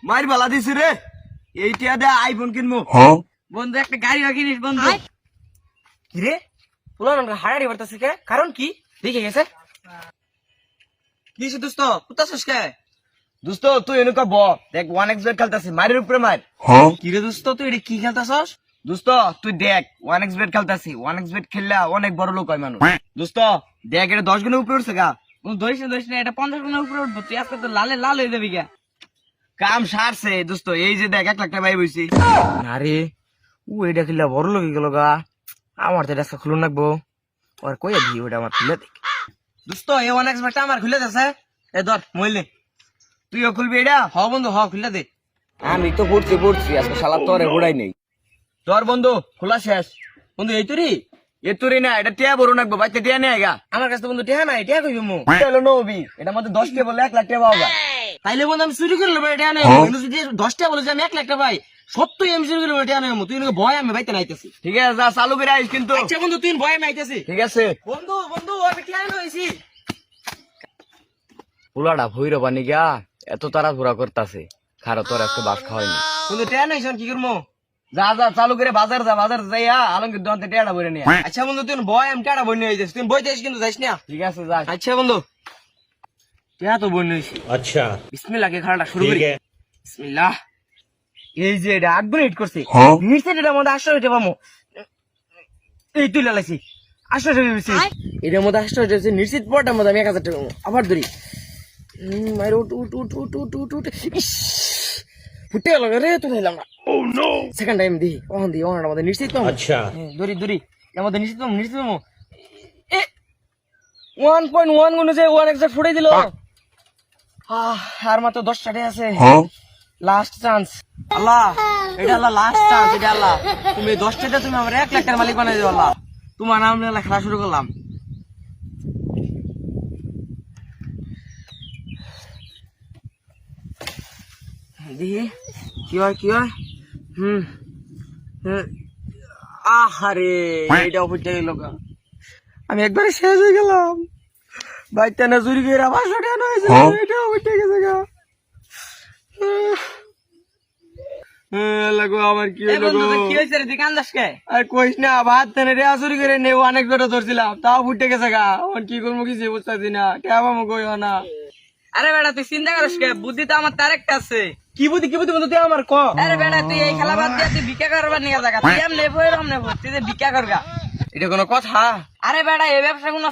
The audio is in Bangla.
মার বালা দিছি রে এইটা দে আইফোন কিনবো বন্ধু একটা গাড়ি কিনিস বন্ধু। কি রে পুলান হাড়াড়ি বাড়তাছে কে কারণ কি দেখে গেছে কি দোস্ত কুতাছস কে? দোস্ত তুই এনেকা ব দেখ 1xbet খেলতাছি মারের উপরে মার। কি রে দোস্ত তুই এটা কি খেলতাছস? দোস্ত তুই দেখ 1xbet খেলতাছি 1xbet খেললে অনেক বড় লোক হয় মানুষ। দোস্ত দেখ এটা 10 গুণের উপরে উঠছে গা। বন্ধু ধরিস না এটা 50 গুণের উপরে উঠবো, তুই আজকে তো লাল হয়ে যাবি গা। কাম সারছে দোস্ত, এই যে দেখ 1 লাখ টাকা ভাই বইছি। না রে ও এটা খেললে বড় লোক গেল গা, আমার তো এটা খুলুন রাখবো আর কইয়া দি ওটা আমার খুলে দেখ। দোস্ত এই 1xbet আমার খুলে যাচ্ছে, এ ধর মইলে। তুইও খুলবি এটা? হ বন্ধু হ খুলে দে। আমি তো পড়ছি আজকে শালা তোরে ঘোড়াই নেই। তোর বন্ধু খোলা শেষ। বন্ধু এই তুই এ তোরই না, এটা টিয়া বড় নাকবো বাইতে টিয়া নেই গা। আমার কাছে তো বন্ধু টেহা নাই, টেহা কইবি মু। হলো নবী এটা মধ্যে 10 টিয়া বলে 1 লাখ টাকা পাওয়া। তাইলে বন্ধু আমি চুরি করে নেবো, এটা নেই বন্ধু। যদি 10টা বলে যে আমি 1 লাখ টাকা পাই, সত্যই আমি চুরি করে নেবো, এটা নেই। তুই ভয় আমি বাইতে নাইতেছি। ঠিক আছে যা চালু করে আইস কিন্তু। আচ্ছা বন্ধু তুই ভয় আমি আইতেছি। ঠিক আছে বন্ধু আমি ক্লায়েন্ট হইছি। পোলাটা ভৈরব আনি গা এত তারা ঘোরা করতেছে, খারো তোর আজকে বাস খাওয়াইনি। বন্ধু টেহা নাই শোন কি করবো? যা চালু করে বাজার যাইয়া আলমগীর দোকান টিয়াটা বইরে নিয়ে। আচ্ছা বন্ধু তুই ভয় আমি টাটা বই নিয়ে আইতেছি, তুই বই যাইস কিন্তু যাইস না। ঠিক আছে যা। আচ্ছা বন্ধু টেহা তো বই নিয়েছি। अच्छा বিসমিল্লাহ কে খাড়াটা শুরু করি। ठीक है বিসমিল্লাহ। এই যে এটা আকবর হিট করছে নিচে এটার মধ্যে 800 পামো, এই তুই লালাইছি 800 বেশি এটার মধ্যে 800 হচ্ছে নিশ্চিত পড়ার মধ্যে আমি 1000 টাকা পাবো। আবার ধরি মাইর উঠ উঠ উঠ উঠ উঠ উঠ উঠ ইস ফুটে গেল রে, তুই নিলাম না। ও নো সেকেন্ড টাইম দি ওখানটার মধ্যে নিশ্চিত পাবো। अच्छा ধরি এর মধ্যে নিশ্চিত পাবো এ 1.1 গুণ যে 1 এক্সাক্ট ফুটাই দিল। আর মাত্র 10 টাকা আছে, লাস্ট চান্স। আল্লাহ এটা আল্লাহ লাস্ট চান্স, এটা আল্লাহ তুমি 10টাতে তুমি আমার 1 লাখ টাকার মালিক বানাই দিও আল্লাহ। তোমার নাম নিয়ে খেলা শুরু করলাম। দেখি কি হয় আহারে এটা ফুটে গেল গা, আমি একবারে শেষ হয়ে গেলাম। বাইতে না চুরি করে আবার ছড়ে হয়েছে, এটাও ফুটে গেছে গা। লাগো আমার কি এই হলো বন্ধু গো? তুই কি হইছে রে, তুই কান্দাস কে? আর কইস না, ভাত তেনে রেয়া চুরি করে নেব অনেক বেটা ধরছিলাম, তাও ফুটে গেছে গা। এখন কি করবো কিছু বুঝতেছি না, কেমন কইও না। আরে বেটা তুই চিন্তা করিস কে, বুদ্ধি তো আমার তার একটা আছে। কি বুদ্ধি বন্ধু তুই আমার ক। আরে বেটা তুই এই খেলা বাদ দিয়ে তুই ভিক্ষা করবার নিয়ে জায়গা, তুই এম নেবো এরম নেবো, তুই যে ভিক্ষা করগা। এটা কোনো কথা? আরে বেটা এই ব্যবসা কোনো